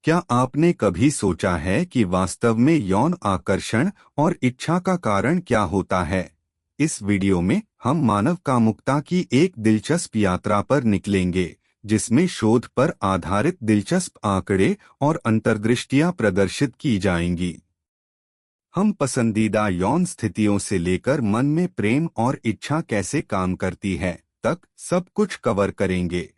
क्या आपने कभी सोचा है कि वास्तव में यौन आकर्षण और इच्छा का कारण क्या होता है? इस वीडियो में हम मानव कामुकता की एक दिलचस्प यात्रा पर निकलेंगे, जिसमें शोध पर आधारित दिलचस्प आंकड़े और अंतर्दृष्टियां प्रदर्शित की जाएंगी। हम पसंदीदा यौन स्थितियों से लेकर मन में प्रेम और इच्छा कैसे काम करती है तक सब कुछ कवर करेंगे।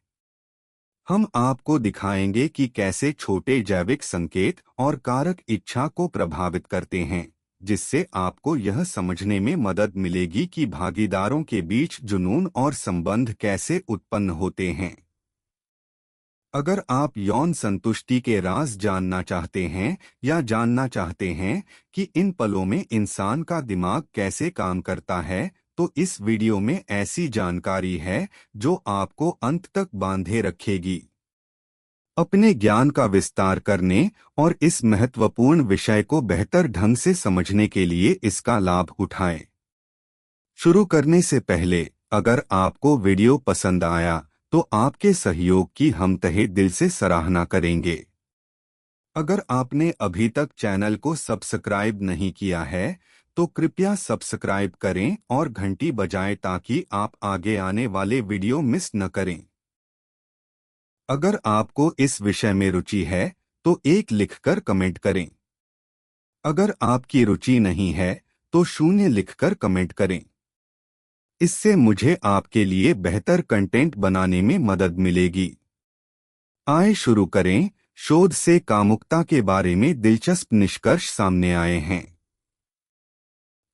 हम आपको दिखाएंगे कि कैसे छोटे जैविक संकेत और कारक इच्छा को प्रभावित करते हैं, जिससे आपको यह समझने में मदद मिलेगी कि भागीदारों के बीच जुनून और संबंध कैसे उत्पन्न होते हैं। अगर आप यौन संतुष्टि के राज जानना चाहते हैं या जानना चाहते हैं कि इन पलों में इंसान का दिमाग कैसे काम करता है, तो इस वीडियो में ऐसी जानकारी है जो आपको अंत तक बांधे रखेगी। अपने ज्ञान का विस्तार करने और इस महत्वपूर्ण विषय को बेहतर ढंग से समझने के लिए इसका लाभ उठाएं। शुरू करने से पहले, अगर आपको वीडियो पसंद आया तो आपके सहयोग की हम तहे दिल से सराहना करेंगे। अगर आपने अभी तक चैनल को सब्सक्राइब नहीं किया है तो कृपया सब्सक्राइब करें और घंटी बजाएं ताकि आप आगे आने वाले वीडियो मिस न करें। अगर आपको इस विषय में रुचि है तो एक लिखकर कमेंट करें। अगर आपकी रुचि नहीं है तो 0 लिखकर कमेंट करें। इससे मुझे आपके लिए बेहतर कंटेंट बनाने में मदद मिलेगी। आइए शुरू करें। शोध से कामुकता के बारे में दिलचस्प निष्कर्ष सामने आए हैं।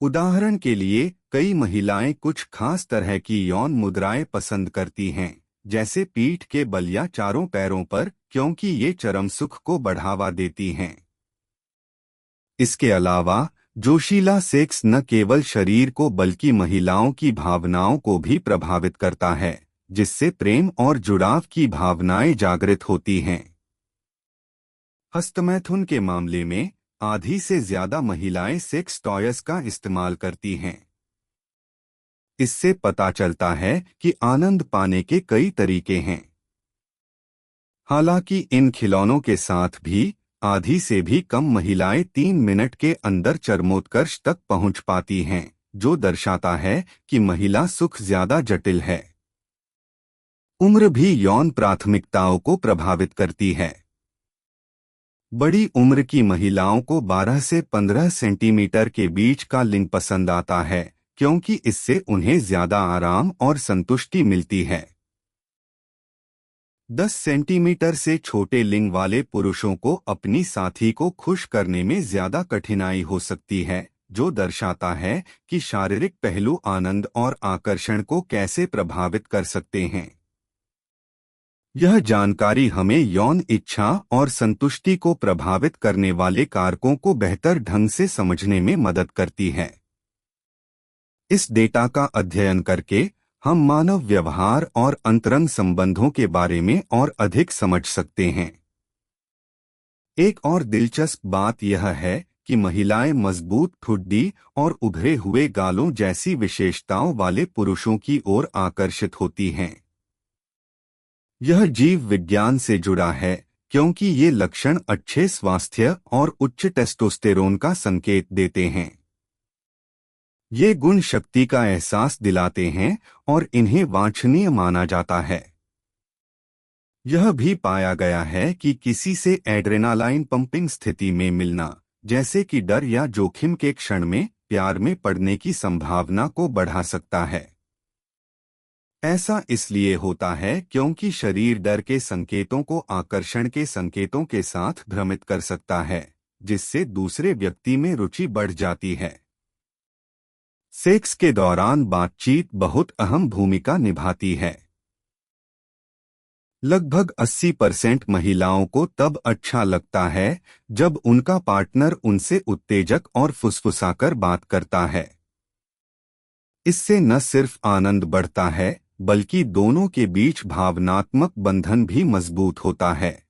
उदाहरण के लिए, कई महिलाएं कुछ खास तरह की यौन मुद्राएं पसंद करती हैं, जैसे पीठ के बल या चारों पैरों पर, क्योंकि ये चरम सुख को बढ़ावा देती हैं। इसके अलावा जोशीला सेक्स न केवल शरीर को बल्कि महिलाओं की भावनाओं को भी प्रभावित करता है, जिससे प्रेम और जुड़ाव की भावनाएं जागृत होती हैं। हस्तमैथुन के मामले में आधी से ज्यादा महिलाएं सेक्स टॉयज का इस्तेमाल करती हैं। इससे पता चलता है कि आनंद पाने के कई तरीके हैं। हालांकि इन खिलौनों के साथ भी आधी से भी कम महिलाएं 3 मिनट के अंदर चरमोत्कर्ष तक पहुंच पाती हैं, जो दर्शाता है कि महिला सुख ज्यादा जटिल है। उम्र भी यौन प्राथमिकताओं को प्रभावित करती है। बड़ी उम्र की महिलाओं को 12 से 15 सेंटीमीटर के बीच का लिंग पसंद आता है, क्योंकि इससे उन्हें ज्यादा आराम और संतुष्टि मिलती है। 10 सेंटीमीटर से छोटे लिंग वाले पुरुषों को अपनी साथी को खुश करने में ज्यादा कठिनाई हो सकती है, जो दर्शाता है कि शारीरिक पहलू आनंद और आकर्षण को कैसे प्रभावित कर सकते हैं। यह जानकारी हमें यौन इच्छा और संतुष्टि को प्रभावित करने वाले कारकों को बेहतर ढंग से समझने में मदद करती है। इस डेटा का अध्ययन करके हम मानव व्यवहार और अंतरंग संबंधों के बारे में और अधिक समझ सकते हैं। एक और दिलचस्प बात यह है कि महिलाएं मजबूत ठुड्डी और उभरे हुए गालों जैसी विशेषताओं वाले पुरुषों की ओर आकर्षित होती हैं। यह जीव विज्ञान से जुड़ा है, क्योंकि ये लक्षण अच्छे स्वास्थ्य और उच्च टेस्टोस्टेरोन का संकेत देते हैं। ये गुण शक्ति का एहसास दिलाते हैं और इन्हें वांछनीय माना जाता है। यह भी पाया गया है कि किसी से एड्रेनालाइन पंपिंग स्थिति में मिलना, जैसे कि डर या जोखिम के क्षण में प्यार में पड़ने की संभावना को बढ़ा सकता है। ऐसा इसलिए होता है क्योंकि शरीर डर के संकेतों को आकर्षण के संकेतों के साथ भ्रमित कर सकता है, जिससे दूसरे व्यक्ति में रुचि बढ़ जाती है। सेक्स के दौरान बातचीत बहुत अहम भूमिका निभाती है। लगभग 80% महिलाओं को तब अच्छा लगता है जब उनका पार्टनर उनसे उत्तेजक और फुसफुसाकर बात करता है। इससे न सिर्फ आनंद बढ़ता है, बल्कि दोनों के बीच भावनात्मक बंधन भी मजबूत होता है।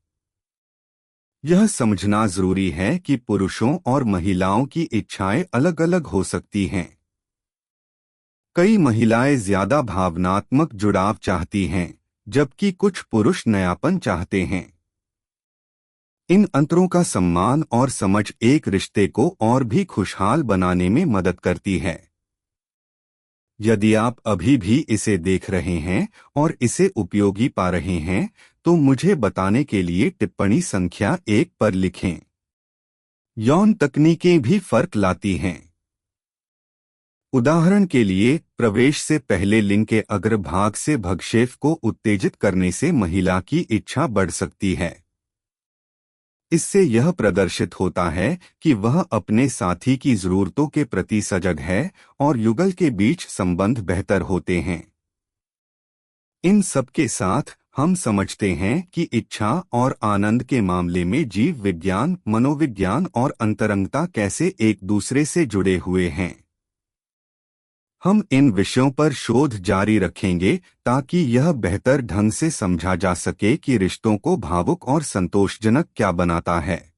यह समझना जरूरी है कि पुरुषों और महिलाओं की इच्छाएं अलग-अलग हो सकती हैं। कई महिलाएं ज्यादा भावनात्मक जुड़ाव चाहती हैं, जबकि कुछ पुरुष नयापन चाहते हैं। इन अंतरों का सम्मान और समझ एक रिश्ते को और भी खुशहाल बनाने में मदद करती है। यदि आप अभी भी इसे देख रहे हैं और इसे उपयोगी पा रहे हैं, तो मुझे बताने के लिए टिप्पणी संख्या 1 पर लिखें। यौन तकनीकें भी फर्क लाती हैं। उदाहरण के लिए, प्रवेश से पहले लिंग के अग्रभाग से भक्षेप को उत्तेजित करने से महिला की इच्छा बढ़ सकती है। इससे यह प्रदर्शित होता है कि वह अपने साथी की जरूरतों के प्रति सजग है और युगल के बीच संबंध बेहतर होते हैं। इन सब के साथ हम समझते हैं कि इच्छा और आनंद के मामले में जीव विज्ञान, मनोविज्ञान और अंतरंगता कैसे एक दूसरे से जुड़े हुए हैं। हम इन विषयों पर शोध जारी रखेंगे ताकि यह बेहतर ढंग से समझा जा सके कि रिश्तों को भावुक और संतोषजनक क्या बनाता है।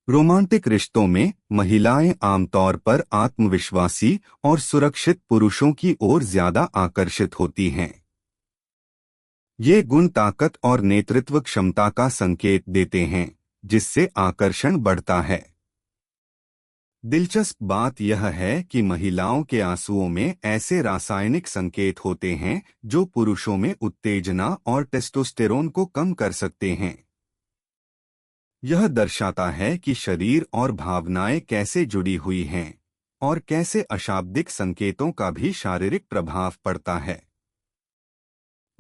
रोमांटिक रिश्तों में महिलाएं आमतौर पर आत्मविश्वासी और सुरक्षित पुरुषों की ओर ज्यादा आकर्षित होती हैं। ये गुण ताकत और नेतृत्व क्षमता का संकेत देते हैं, जिससे आकर्षण बढ़ता है। दिलचस्प बात यह है कि महिलाओं के आंसुओं में ऐसे रासायनिक संकेत होते हैं जो पुरुषों में उत्तेजना और टेस्टोस्टेरोन को कम कर सकते हैं। यह दर्शाता है कि शरीर और भावनाएं कैसे जुड़ी हुई हैं और कैसे अशाब्दिक संकेतों का भी शारीरिक प्रभाव पड़ता है।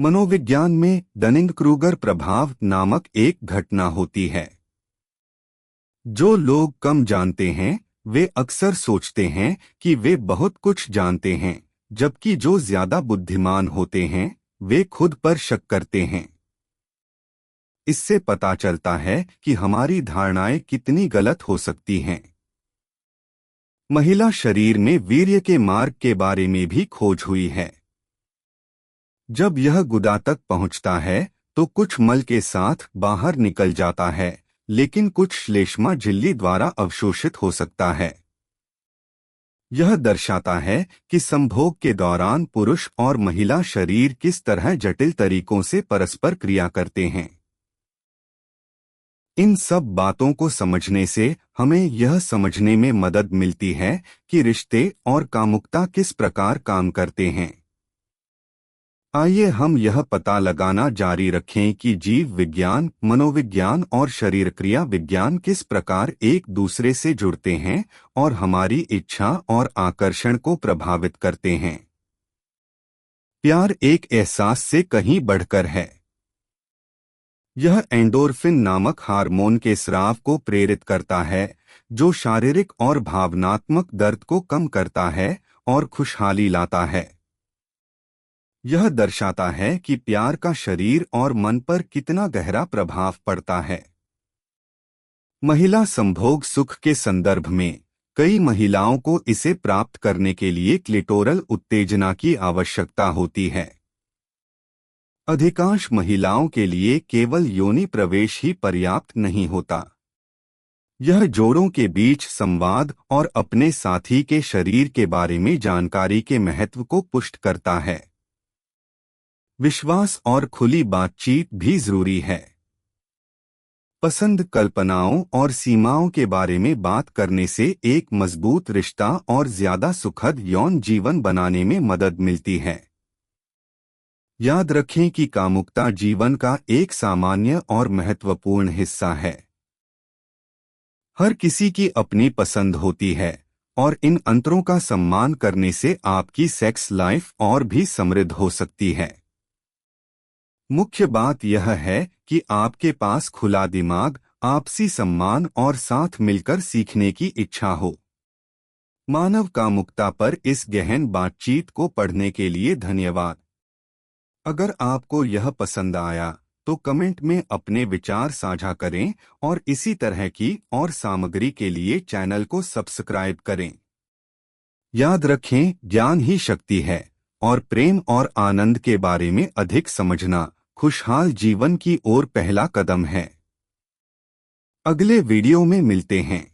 मनोविज्ञान में डनिंग-क्रूगर प्रभाव नामक एक घटना होती है। जो लोग कम जानते हैं वे अक्सर सोचते हैं कि वे बहुत कुछ जानते हैं, जबकि जो ज्यादा बुद्धिमान होते हैं वे खुद पर शक करते हैं। इससे पता चलता है कि हमारी धारणाएं कितनी गलत हो सकती हैं। महिला शरीर में वीर्य के मार्ग के बारे में भी खोज हुई है। जब यह गुदा तक पहुंचता है तो कुछ मल के साथ बाहर निकल जाता है, लेकिन कुछ श्लेष्मा झिल्ली द्वारा अवशोषित हो सकता है। यह दर्शाता है कि संभोग के दौरान पुरुष और महिला शरीर किस तरह जटिल तरीकों से परस्पर क्रिया करते हैं। इन सब बातों को समझने से हमें यह समझने में मदद मिलती है कि रिश्ते और कामुकता किस प्रकार काम करते हैं। आइए हम यह पता लगाना जारी रखें कि जीव विज्ञान, मनोविज्ञान और शरीर क्रिया विज्ञान किस प्रकार एक दूसरे से जुड़ते हैं और हमारी इच्छा और आकर्षण को प्रभावित करते हैं। प्यार एक एहसास से कहीं बढ़कर है। यह एंडोर्फिन नामक हार्मोन के स्राव को प्रेरित करता है, जो शारीरिक और भावनात्मक दर्द को कम करता है और खुशहाली लाता है। यह दर्शाता है कि प्यार का शरीर और मन पर कितना गहरा प्रभाव पड़ता है। महिला संभोग सुख के संदर्भ में कई महिलाओं को इसे प्राप्त करने के लिए क्लिटोरल उत्तेजना की आवश्यकता होती है। अधिकांश महिलाओं के लिए केवल योनि प्रवेश ही पर्याप्त नहीं होता। यह जोड़ों के बीच संवाद और अपने साथी के शरीर के बारे में जानकारी के महत्व को पुष्ट करता है। विश्वास और खुली बातचीत भी जरूरी है। पसंद, कल्पनाओं और सीमाओं के बारे में बात करने से एक मजबूत रिश्ता और ज्यादा सुखद यौन जीवन बनाने में मदद मिलती है। याद रखें कि कामुकता जीवन का एक सामान्य और महत्वपूर्ण हिस्सा है। हर किसी की अपनी पसंद होती है और इन अंतरों का सम्मान करने से आपकी सेक्स लाइफ और भी समृद्ध हो सकती है। मुख्य बात यह है कि आपके पास खुला दिमाग, आपसी सम्मान और साथ मिलकर सीखने की इच्छा हो। मानव कामुकता पर इस गहन बातचीत को पढ़ने के लिए धन्यवाद। अगर आपको यह पसंद आया तो कमेंट में अपने विचार साझा करें और इसी तरह की और सामग्री के लिए चैनल को सब्सक्राइब करें। याद रखें, ज्ञान ही शक्ति है और प्रेम और आनंद के बारे में अधिक समझना खुशहाल जीवन की ओर पहला कदम है। अगले वीडियो में मिलते हैं।